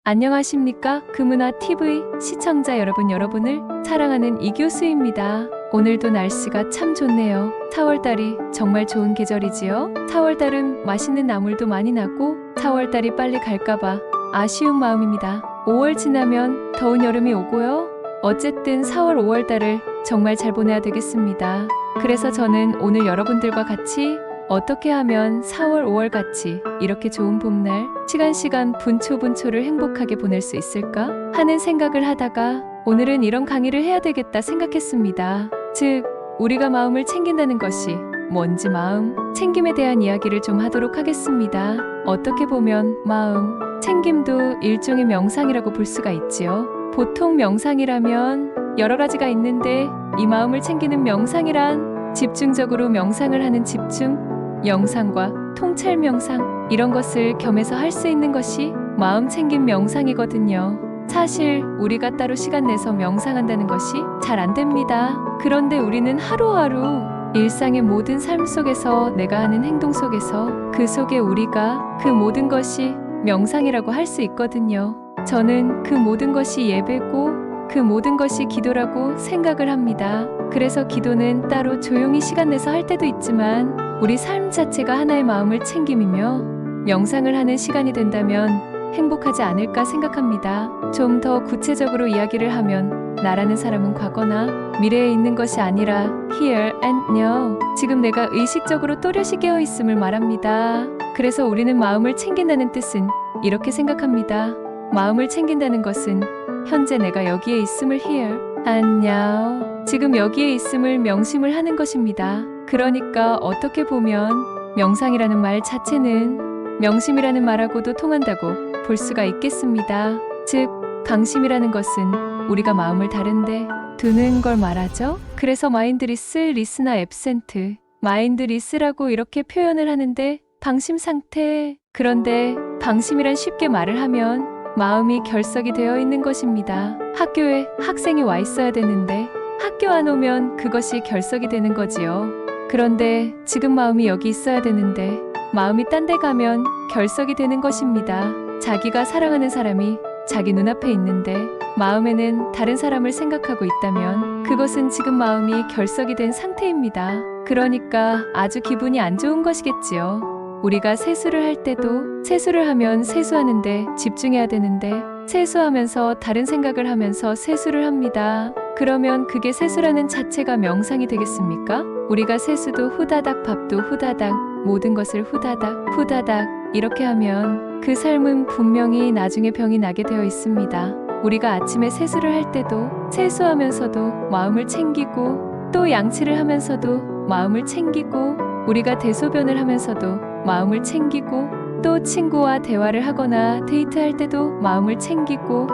안녕하십니까? 금은아 TV 시청자 여러분을 사랑하는 이교수입니다. 오늘도 날씨가 참 좋네요. 4월달이 정말 좋은 계절이지요. 4월달은 맛있는 나물도 많이 나고 4월달이 빨리 갈까봐 아쉬운 마음입니다. 5월 지나면 더운 여름이 오고요. 어쨌든 4월, 5월달을 정말 잘 보내야 되겠습니다. 그래서 저는 오늘 여러분들과 같이 어떻게 하면 4월, 5월 같이 이렇게 좋은 봄날 시간 분초를 행복하게 보낼 수 있을까 하는 생각을 하다가 오늘은 이런 강의를 해야 되겠다 생각했습니다. 즉, 우리가 마음을 챙긴다는 것이 뭔지 마음 챙김에 대한 이야기를 좀 하도록 하겠습니다. 어떻게 보면 마음 챙김도 일종의 명상이라고 볼 수가 있지요. 보통 명상이라면 여러 가지가 있는데 이 마음을 챙기는 명상이란 집중적으로 명상을 하는 집중 영상과 통찰 명상 이런 것을 겸해서 할 수 있는 것이 마음 챙김 명상이거든요. 사실 우리가 따로 시간 내서 명상한다는 것이 잘 안 됩니다. 그런데 우리는 하루하루 일상의 모든 삶 속에서 내가 하는 행동 속에서 그 속에 우리가 그 모든 것이 명상이라고 할 수 있거든요. 저는 그 모든 것이 예배고 그 모든 것이 기도라고 생각을 합니다. 그래서 기도는 따로 조용히 시간 내서 할 때도 있지만 우리 삶 자체가 하나의 마음을 챙김이며 명상을 하는 시간이 된다면 행복하지 않을까 생각합니다. 좀 더 구체적으로 이야기를 하면 나라는 사람은 과거나 미래에 있는 것이 아니라 here and now 지금 내가 의식적으로 또렷이 깨어 있음을 말합니다. 그래서 우리는 마음을 챙긴다는 뜻은 이렇게 생각합니다. 마음을 챙긴다는 것은 현재 내가 여기에 있음을 here and now 지금 여기에 있음을 명심을 하는 것입니다. 그러니까 어떻게 보면 명상이라는 말 자체는 명심이라는 말하고도 통한다고 볼 수가 있겠습니다. 즉, 방심이라는 것은 우리가 마음을 다른데 두는 걸 말하죠. 그래서 마인드리스, 리스나 앱센트, 마인드리스라고 이렇게 표현을 하는데 방심 상태. 그런데 방심이란 쉽게 말을 하면 마음이 결석이 되어 있는 것입니다. 학교에 학생이 와 있어야 되는데 학교 안 오면 그것이 결석이 되는 거지요. 그런데 지금 마음이 여기 있어야 되는데 마음이 딴 데 가면 결석이 되는 것입니다. 자기가 사랑하는 사람이 자기 눈앞에 있는데 마음에는 다른 사람을 생각하고 있다면 그것은 지금 마음이 결석이 된 상태입니다. 그러니까 아주 기분이 안 좋은 것이겠지요. 우리가 세수를 할 때도 세수를 하면 세수하는데 집중해야 되는데 세수하면서 다른 생각을 하면서 세수를 합니다. 그러면 그게 세수라는 자체가 명상이 되겠습니까? 우리가 세수도 후다닥, 밥도 후다닥, 모든 것을 후다닥 이렇게 하면 그 삶은 분명히 나중에 병이 나게 되어 있습니다. 우리가 아침에 세수를 할 때도 세수하면서도 마음을 챙기고 또 양치를 하면서도 마음을 챙기고 우리가 대소변을 하면서도 마음을 챙기고 또 친구와 대화를 하거나 데이트할 때도 마음을 챙기고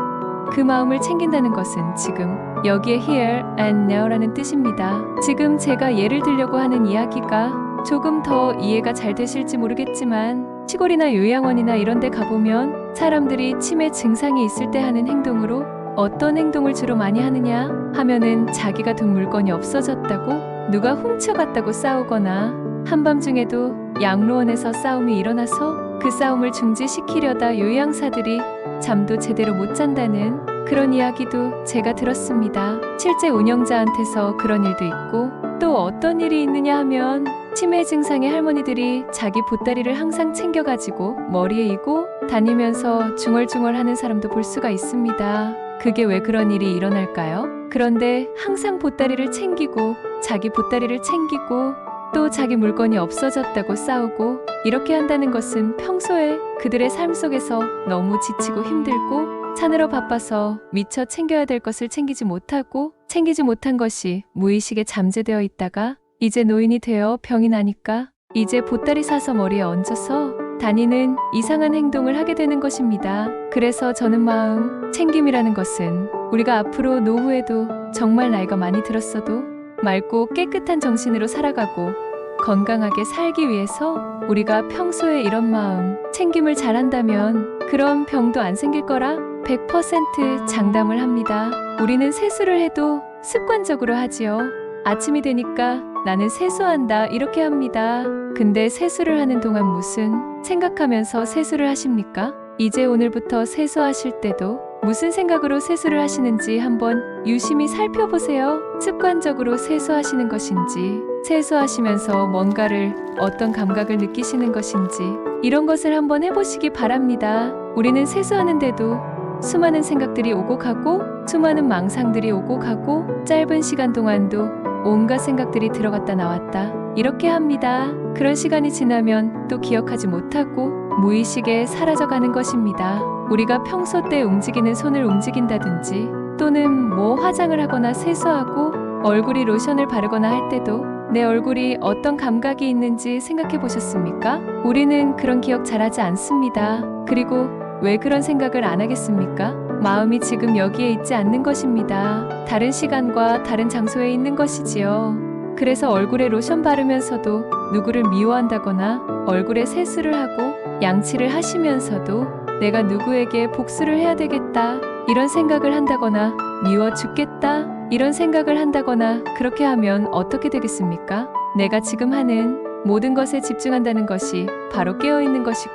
그 마음을 챙긴다는 것은 지금 여기에 here and now라는 뜻입니다. 지금 제가 예를 들려고 하는 이야기가 조금 더 이해가 잘 되실지 모르겠지만 시골이나 요양원이나 이런 데 가보면 사람들이 치매 증상이 있을 때 하는 행동으로 어떤 행동을 주로 많이 하느냐 하면은 자기가 둔 물건이 없어졌다고 누가 훔쳐갔다고 싸우거나 한밤중에도 양로원에서 싸움이 일어나서 그 싸움을 중지시키려다 요양사들이 잠도 제대로 못 잔다는 그런 이야기도 제가 들었습니다. 실제 운영자한테서 그런 일도 있고 또 어떤 일이 있느냐 하면 치매 증상의 할머니들이 자기 보따리를 항상 챙겨가지고 머리에 이고 다니면서 중얼중얼하는 사람도 볼 수가 있습니다. 그게 왜 그런 일이 일어날까요? 그런데 항상 보따리를 챙기고 자기 보따리를 챙기고 또 자기 물건이 없어졌다고 싸우고 이렇게 한다는 것은 평소에 그들의 삶 속에서 너무 지치고 힘들고 사느라 바빠서 미처 챙겨야 될 것을 챙기지 못하고 챙기지 못한 것이 무의식에 잠재되어 있다가 이제 노인이 되어 병이 나니까 이제 보따리 사서 머리에 얹어서 다니는 이상한 행동을 하게 되는 것입니다. 그래서 저는 마음 챙김이라는 것은 우리가 앞으로 노후에도 정말 나이가 많이 들었어도 맑고 깨끗한 정신으로 살아가고 건강하게 살기 위해서 우리가 평소에 이런 마음 챙김을 잘한다면 그런 병도 안 생길 거라 100% 장담을 합니다. 우리는 세수를 해도 습관적으로 하지요. 아침이 되니까 나는 세수한다 이렇게 합니다. 근데 세수를 하는 동안 무슨 생각하면서 세수를 하십니까? 이제 오늘부터 세수하실 때도 무슨 생각으로 세수를 하시는지 한번 유심히 살펴보세요. 습관적으로 세수하시는 것인지, 세수하시면서 뭔가를 어떤 감각을 느끼시는 것인지 이런 것을 한번 해보시기 바랍니다. 우리는 세수하는데도 수많은 생각들이 오고 가고 수많은 망상들이 오고 가고 짧은 시간 동안도 온갖 생각들이 들어갔다 나왔다 이렇게 합니다. 그런 시간이 지나면 또 기억하지 못하고 무의식에 사라져가는 것입니다. 우리가 평소 때 움직이는 손을 움직인다든지 또는 뭐 화장을 하거나 세수하고 얼굴이 로션을 바르거나 할 때도 내 얼굴이 어떤 감각이 있는지 생각해 보셨습니까? 우리는 그런 기억 잘하지 않습니다. 그리고 왜 그런 생각을 안 하겠습니까? 마음이 지금 여기에 있지 않는 것입니다. 다른 시간과 다른 장소에 있는 것이지요. 그래서 얼굴에 로션 바르면서도 누구를 미워한다거나 얼굴에 세수를 하고 양치를 하시면서도 내가 누구에게 복수를 해야 되겠다 이런 생각을 한다거나 미워 죽겠다 이런 생각을 한다거나 그렇게 하면 어떻게 되겠습니까? 내가 지금 하는 모든 것에 집중한다는 것이 바로 깨어있는 것이고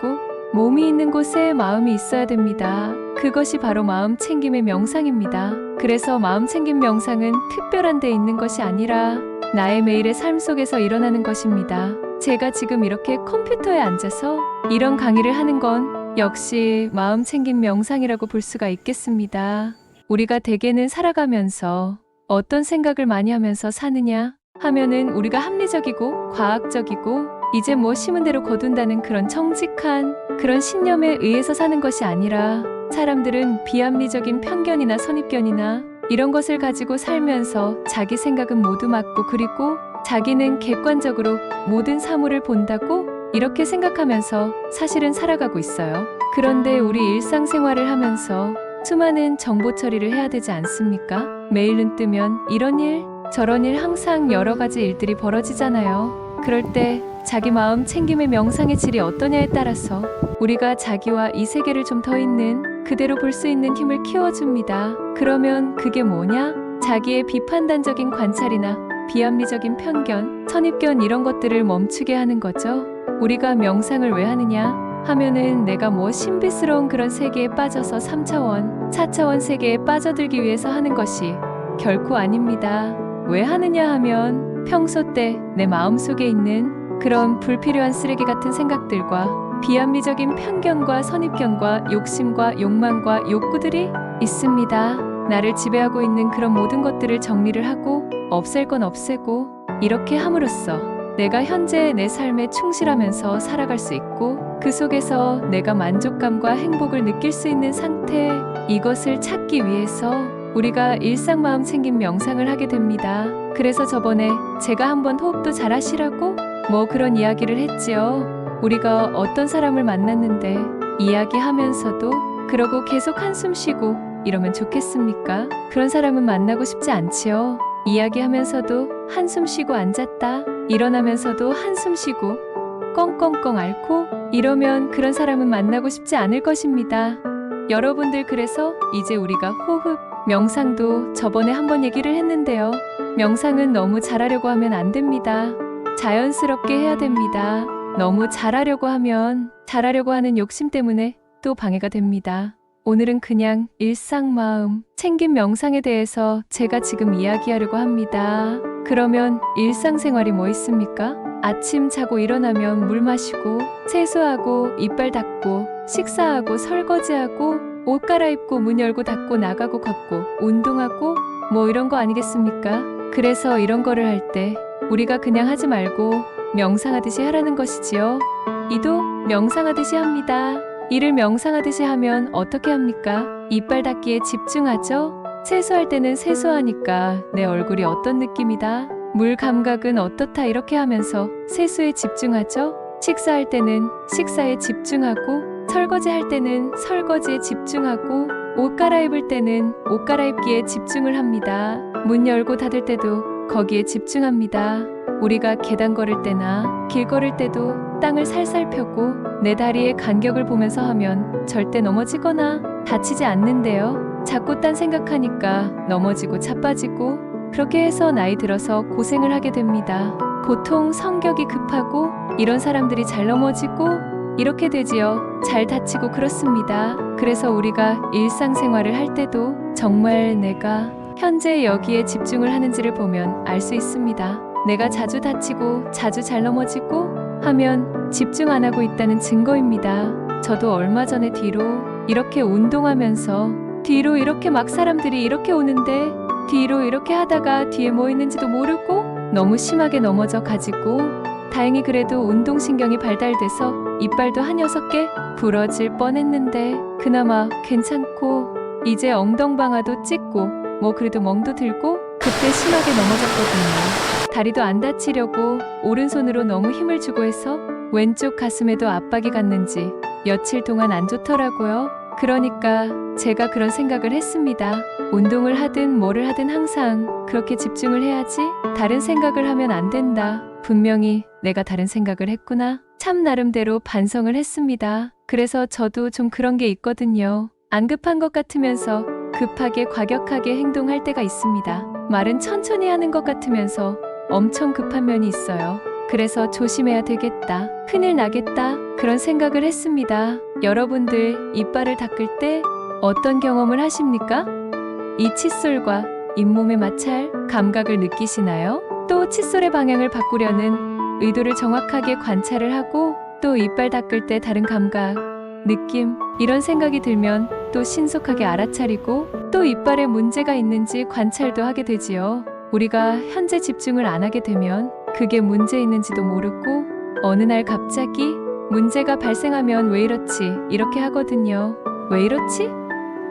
몸이 있는 곳에 마음이 있어야 됩니다. 그것이 바로 마음 챙김의 명상입니다. 그래서 마음 챙김 명상은 특별한 데 있는 것이 아니라 나의 매일의 삶 속에서 일어나는 것입니다. 제가 지금 이렇게 컴퓨터에 앉아서 이런 강의를 하는 건 역시 마음 챙김 명상이라고 볼 수가 있겠습니다. 우리가 대개는 살아가면서 어떤 생각을 많이 하면서 사느냐 하면은 우리가 합리적이고 과학적이고 이제 뭐 심은 대로 거둔다는 그런 정직한 그런 신념에 의해서 사는 것이 아니라 사람들은 비합리적인 편견이나 선입견이나 이런 것을 가지고 살면서 자기 생각은 모두 맞고 그리고 자기는 객관적으로 모든 사물을 본다고 이렇게 생각하면서 사실은 살아가고 있어요. 그런데 우리 일상생활을 하면서 수많은 정보 처리를 해야 되지 않습니까? 매일 눈 뜨면 이런 일, 저런 일 항상 여러 가지 일들이 벌어지잖아요. 그럴 때 자기 마음 챙김의 명상의 질이 어떠냐에 따라서 우리가 자기와 이 세계를 좀 더 있는 그대로 볼 수 있는 힘을 키워줍니다. 그러면 그게 뭐냐? 자기의 비판단적인 관찰이나 비합리적인 편견, 선입견 이런 것들을 멈추게 하는 거죠. 우리가 명상을 왜 하느냐? 하면은 내가 뭐 신비스러운 그런 세계에 빠져서 3차원, 4차원 세계에 빠져들기 위해서 하는 것이 결코 아닙니다. 왜 하느냐 하면 평소 때 내 마음속에 있는 그런 불필요한 쓰레기 같은 생각들과 비합리적인 편견과 선입견과 욕심과 욕망과 욕구들이 있습니다. 나를 지배하고 있는 그런 모든 것들을 정리를 하고 없앨 건 없애고 이렇게 함으로써 내가 현재 내 삶에 충실하면서 살아갈 수 있고 그 속에서 내가 만족감과 행복을 느낄 수 있는 상태 이것을 찾기 위해서 우리가 일상 마음 챙김 명상을 하게 됩니다. 그래서 저번에 제가 한번 호흡도 잘 하시라고 뭐 그런 이야기를 했지요. 우리가 어떤 사람을 만났는데 이야기하면서도 그러고 계속 한숨 쉬고 이러면 좋겠습니까? 그런 사람은 만나고 싶지 않지요. 이야기하면서도 한숨 쉬고 앉았다 일어나면서도 한숨 쉬고 꽁꽁꽁 앓고 이러면 그런 사람은 만나고 싶지 않을 것입니다. 여러분들 그래서 이제 우리가 호흡 명상도 저번에 한번 얘기를 했는데요. 명상은 너무 잘하려고 하면 안 됩니다. 자연스럽게 해야 됩니다. 너무 잘하려고 하면 잘하려고 하는 욕심 때문에 또 방해가 됩니다. 오늘은 그냥 일상 마음 챙김 명상에 대해서 제가 지금 이야기하려고 합니다. 그러면 일상생활이 뭐 있습니까? 아침 자고 일어나면 물 마시고 세수하고 이빨 닦고 식사하고 설거지하고 옷 갈아입고 문 열고 닫고 나가고 걷고 운동하고 뭐 이런 거 아니겠습니까? 그래서 이런 거를 할 때 우리가 그냥 하지 말고 명상하듯이 하라는 것이지요. 이도 명상하듯이 합니다. 이를 명상하듯이 하면 어떻게 합니까? 이빨 닦기에 집중하죠? 세수할 때는 세수하니까 내 얼굴이 어떤 느낌이다. 물 감각은 어떻다 이렇게 하면서 세수에 집중하죠? 식사할 때는 식사에 집중하고 설거지할 때는 설거지에 집중하고 옷 갈아입을 때는 옷 갈아입기에 집중을 합니다. 문 열고 닫을 때도 거기에 집중합니다. 우리가 계단 걸을 때나 길 걸을 때도 땅을 살살 펴고 내 다리의 간격을 보면서 하면 절대 넘어지거나 다치지 않는데요. 자꾸 딴 생각하니까 넘어지고 자빠지고 그렇게 해서 나이 들어서 고생을 하게 됩니다. 보통 성격이 급하고 이런 사람들이 잘 넘어지고 이렇게 되지요. 잘 다치고 그렇습니다. 그래서 우리가 일상생활을 할 때도 정말 내가 현재 여기에 집중을 하는지를 보면 알 수 있습니다. 내가 자주 다치고 자주 잘 넘어지고 하면 집중 안 하고 있다는 증거입니다. 저도 얼마 전에 뒤로 이렇게 운동하면서 뒤로 이렇게 막 사람들이 이렇게 오는데 뒤로 이렇게 하다가 뒤에 뭐 있는지도 모르고 너무 심하게 넘어져 가지고 다행히 그래도 운동신경이 발달돼서 이빨도 한 6개 부러질 뻔했는데 그나마 괜찮고 이제 엉덩방아도 찍고 뭐 그래도 멍도 들고 그때 심하게 넘어졌거든요. 다리도 안 다치려고 오른손으로 너무 힘을 주고 해서 왼쪽 가슴에도 압박이 갔는지 며칠 동안 안 좋더라고요. 그러니까 제가 그런 생각을 했습니다. 운동을 하든 뭐를 하든 항상 그렇게 집중을 해야지 다른 생각을 하면 안 된다. 분명히 내가 다른 생각을 했구나. 참 나름대로 반성을 했습니다. 그래서 저도 좀 그런 게 있거든요. 안 급한 것 같으면서 급하게 과격하게 행동할 때가 있습니다. 말은 천천히 하는 것 같으면서 엄청 급한 면이 있어요. 그래서 조심해야 되겠다. 큰일 나겠다. 그런 생각을 했습니다. 여러분들 이빨을 닦을 때 어떤 경험을 하십니까? 이 칫솔과 잇몸의 마찰, 감각을 느끼시나요? 또 칫솔의 방향을 바꾸려는 의도를 정확하게 관찰을 하고 또 이빨 닦을 때 다른 감각, 느낌, 이런 생각이 들면 또 신속하게 알아차리고 또 이빨에 문제가 있는지 관찰도 하게 되지요. 우리가 현재 집중을 안 하게 되면 그게 문제 있는지도 모르고 어느 날 갑자기 문제가 발생하면 왜 이렇지? 이렇게 하거든요. 왜 이렇지?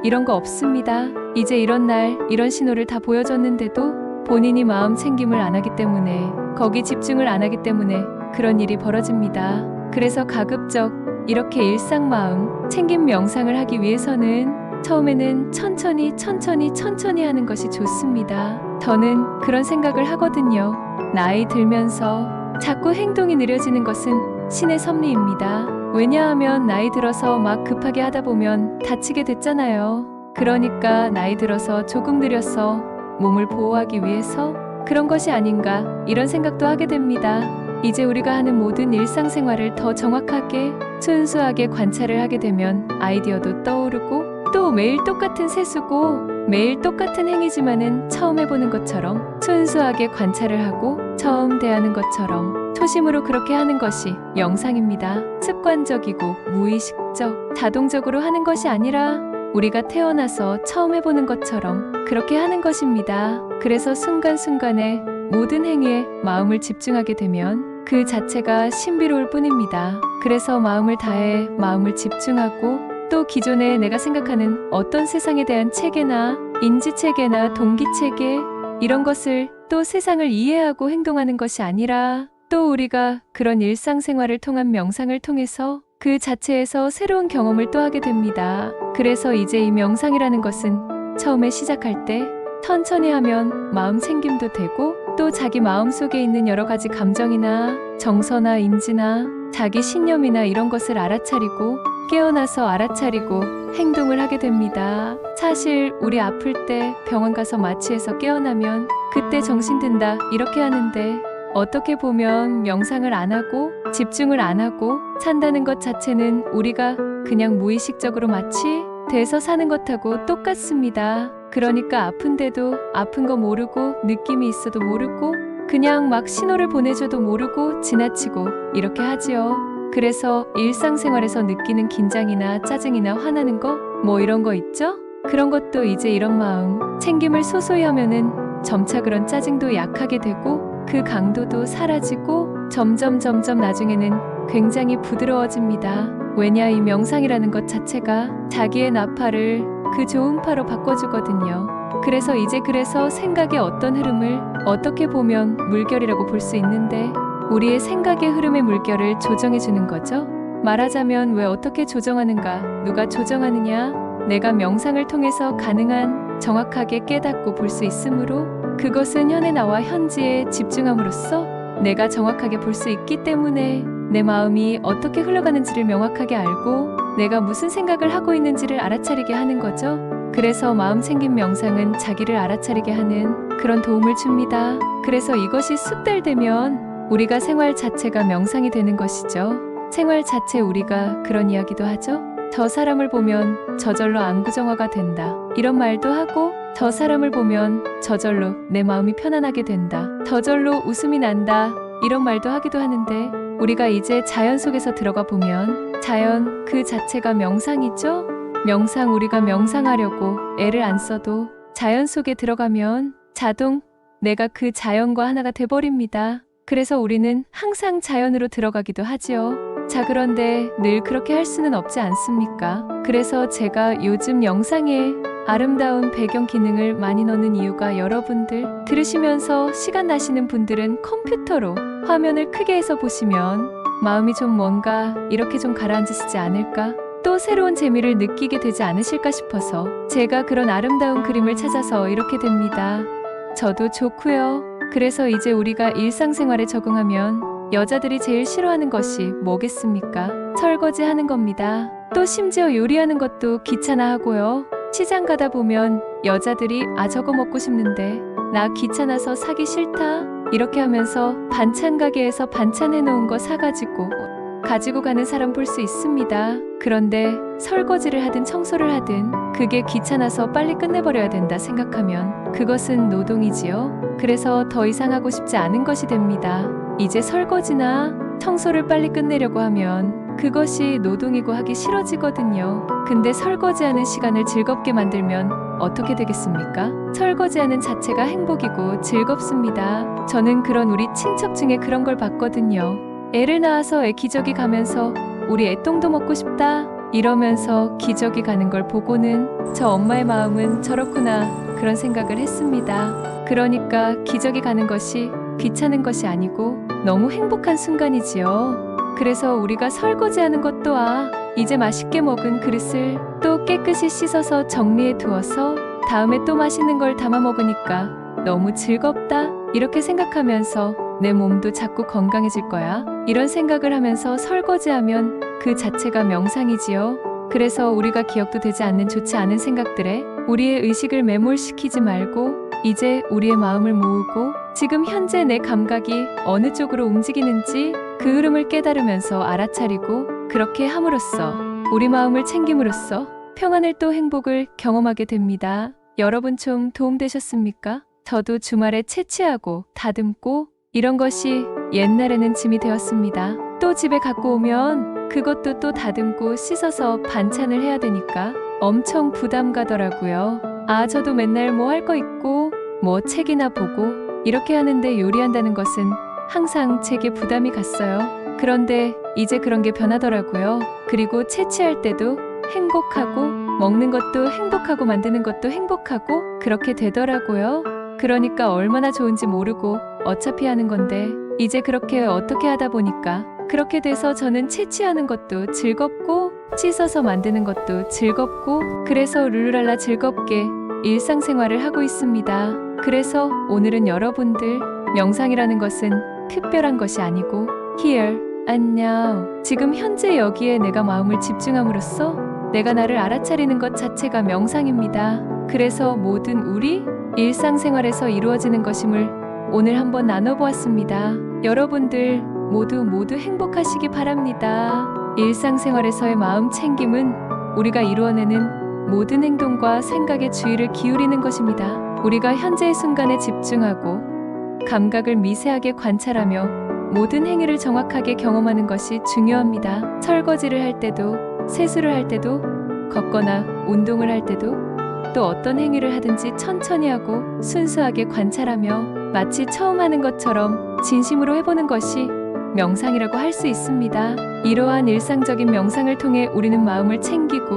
이런 거 없습니다. 이제 이런 날 이런 신호를 다 보여줬는데도 본인이 마음 챙김을 안 하기 때문에 거기 집중을 안 하기 때문에 그런 일이 벌어집니다. 그래서 가급적 이렇게 일상 마음 챙김 명상을 하기 위해서는 처음에는 천천히 하는 것이 좋습니다. 저는 그런 생각을 하거든요. 나이 들면서 자꾸 행동이 느려지는 것은 신의 섭리입니다. 왜냐하면 나이 들어서 막 급하게 하다 보면 다치게 됐잖아요. 그러니까 나이 들어서 조금 느려서 몸을 보호하기 위해서 그런 것이 아닌가 이런 생각도 하게 됩니다. 이제 우리가 하는 모든 일상생활을 더 정확하게 순수하게 관찰을 하게 되면 아이디어도 떠오르고 또 매일 똑같은 세수고 매일 똑같은 행위지만은 처음 해보는 것처럼 순수하게 관찰을 하고 처음 대하는 것처럼 초심으로 그렇게 하는 것이 명상입니다. 습관적이고 무의식적, 자동적으로 하는 것이 아니라 우리가 태어나서 처음 해보는 것처럼 그렇게 하는 것입니다. 그래서 순간순간에 모든 행위에 마음을 집중하게 되면 그 자체가 신비로울 뿐입니다. 그래서 마음을 다해 마음을 집중하고 또 기존에 내가 생각하는 어떤 세상에 대한 체계나 인지체계나 동기체계 이런 것을 또 세상을 이해하고 행동하는 것이 아니라 또 우리가 그런 일상생활을 통한 명상을 통해서 그 자체에서 새로운 경험을 또 하게 됩니다. 그래서 이제 이 명상이라는 것은 처음에 시작할 때 천천히 하면 마음 챙김도 되고 또 자기 마음속에 있는 여러 가지 감정이나 정서나 인지나 자기 신념이나 이런 것을 알아차리고 깨어나서 알아차리고 행동을 하게 됩니다. 사실 우리 아플 때 병원 가서 마취해서 깨어나면 그때 정신 든다 이렇게 하는데 어떻게 보면 명상을 안 하고 집중을 안 하고 산다는 것 자체는 우리가 그냥 무의식적으로 마치 돼서 사는 것하고 똑같습니다. 그러니까 아픈데도 아픈 거 모르고 느낌이 있어도 모르고 그냥 막 신호를 보내줘도 모르고 지나치고 이렇게 하지요. 그래서 일상생활에서 느끼는 긴장이나 짜증이나 화나는 거 뭐 이런 거 있죠? 그런 것도 이제 이런 마음 챙김을 소소히 하면은 점차 그런 짜증도 약하게 되고 그 강도도 사라지고 점점 나중에는 굉장히 부드러워집니다. 왜냐 이 명상이라는 것 자체가 자기의 나파를 그 좋은 파로 바꿔주거든요. 그래서 생각의 어떤 흐름을 어떻게 보면 물결이라고 볼 수 있는데 우리의 생각의 흐름의 물결을 조정해주는 거죠. 말하자면 왜 어떻게 조정하는가, 누가 조정하느냐, 내가 명상을 통해서 가능한 정확하게 깨닫고 볼 수 있으므로 그것은 현의 나와 현지에 집중함으로써 내가 정확하게 볼 수 있기 때문에 내 마음이 어떻게 흘러가는지를 명확하게 알고 내가 무슨 생각을 하고 있는지를 알아차리게 하는 거죠. 그래서 마음 챙김 명상은 자기를 알아차리게 하는 그런 도움을 줍니다. 그래서 이것이 숙달되면 우리가 생활 자체가 명상이 되는 것이죠. 생활 자체 우리가 그런 이야기도 하죠. 저 사람을 보면 저절로 안구정화가 된다. 이런 말도 하고 저 사람을 보면 저절로 내 마음이 편안하게 된다. 저절로 웃음이 난다. 이런 말도 하기도 하는데 우리가 이제 자연 속에서 들어가 보면 자연 그 자체가 명상이죠. 명상 우리가 명상하려고 애를 안 써도 자연 속에 들어가면 자동 내가 그 자연과 하나가 돼버립니다. 그래서 우리는 항상 자연으로 들어가기도 하지요. 자, 그런데 늘 그렇게 할 수는 없지 않습니까? 그래서 제가 요즘 영상에 아름다운 배경 기능을 많이 넣는 이유가 여러분들 들으시면서 시간 나시는 분들은 컴퓨터로 화면을 크게 해서 보시면 마음이 좀 뭔가 이렇게 좀 가라앉으시지 않을까? 또 새로운 재미를 느끼게 되지 않으실까 싶어서 제가 그런 아름다운 그림을 찾아서 이렇게 됩니다. 저도 좋고요. 그래서 이제 우리가 일상생활에 적응하면 여자들이 제일 싫어하는 것이 뭐겠습니까? 설거지 하는 겁니다. 또 심지어 요리하는 것도 귀찮아 하고요. 시장 가다 보면 여자들이 저거 먹고 싶는데 나 귀찮아서 사기 싫다 이렇게 하면서 반찬 가게에서 반찬 해놓은 거 사가지고 가는 사람 볼 수 있습니다. 그런데 설거지를 하든 청소를 하든 그게 귀찮아서 빨리 끝내버려야 된다 생각하면 그것은 노동이지요. 그래서 더 이상 하고 싶지 않은 것이 됩니다. 이제 설거지나 청소를 빨리 끝내려고 하면 그것이 노동이고 하기 싫어지거든요. 근데 설거지하는 시간을 즐겁게 만들면 어떻게 되겠습니까? 설거지하는 자체가 행복이고 즐겁습니다. 저는 그런 우리 친척 중에 그런 걸 봤거든요. 애를 낳아서 애 기저귀 가면서 우리 애똥도 먹고 싶다 이러면서 기저귀 가는 걸 보고는 저 엄마의 마음은 저렇구나 그런 생각을 했습니다. 그러니까 기저귀 가는 것이 귀찮은 것이 아니고 너무 행복한 순간이지요. 그래서 우리가 설거지하는 것도 이제 맛있게 먹은 그릇을 또 깨끗이 씻어서 정리해 두어서 다음에 또 맛있는 걸 담아 먹으니까 너무 즐겁다 이렇게 생각하면서 내 몸도 자꾸 건강해질 거야 이런 생각을 하면서 설거지하면 그 자체가 명상이지요. 그래서 우리가 기억도 되지 않는 좋지 않은 생각들에 우리의 의식을 매몰시키지 말고 이제 우리의 마음을 모으고 지금 현재 내 감각이 어느 쪽으로 움직이는지 그 흐름을 깨달으면서 알아차리고 그렇게 함으로써 우리 마음을 챙김으로써 평안을 또 행복을 경험하게 됩니다. 여러분 좀 도움되셨습니까? 저도 주말에 채취하고 다듬고 이런 것이 옛날에는 짐이 되었습니다. 또 집에 갖고 오면 그것도 또 다듬고 씻어서 반찬을 해야 되니까 엄청 부담 가더라고요. 저도 맨날 뭐 할 거 있고 뭐 책이나 보고 이렇게 하는데 요리한다는 것은 항상 제게 부담이 갔어요. 그런데 이제 그런 게 변하더라고요. 그리고 채취할 때도 행복하고 먹는 것도 행복하고 만드는 것도 행복하고 그렇게 되더라고요. 그러니까 얼마나 좋은지 모르고 어차피 하는 건데 이제 그렇게 어떻게 하다 보니까 그렇게 돼서 저는 채취하는 것도 즐겁고 씻어서 만드는 것도 즐겁고 그래서 룰루랄라 즐겁게 일상생활을 하고 있습니다. 그래서 오늘은 여러분들 명상이라는 것은 특별한 것이 아니고 here, 안녕 지금 현재 여기에 내가 마음을 집중함으로써 내가 나를 알아차리는 것 자체가 명상입니다. 그래서 모든 우리 일상생활에서 이루어지는 것임을 오늘 한번 나눠보았습니다. 여러분들 모두 행복하시기 바랍니다. 일상생활에서의 마음 챙김은 우리가 이루어내는 모든 행동과 생각에 주의를 기울이는 것입니다. 우리가 현재의 순간에 집중하고 감각을 미세하게 관찰하며 모든 행위를 정확하게 경험하는 것이 중요합니다. 설거지를 할 때도 세수를 할 때도 걷거나 운동을 할 때도 또 어떤 행위를 하든지 천천히 하고 순수하게 관찰하며 마치 처음 하는 것처럼 진심으로 해보는 것이 명상이라고 할 수 있습니다. 이러한 일상적인 명상을 통해 우리는 마음을 챙기고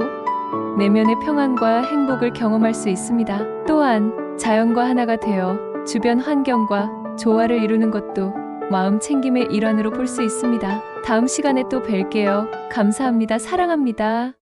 내면의 평안과 행복을 경험할 수 있습니다. 또한 자연과 하나가 되어 주변 환경과 조화를 이루는 것도 마음 챙김의 일환으로 볼 수 있습니다. 다음 시간에 또 뵐게요. 감사합니다. 사랑합니다.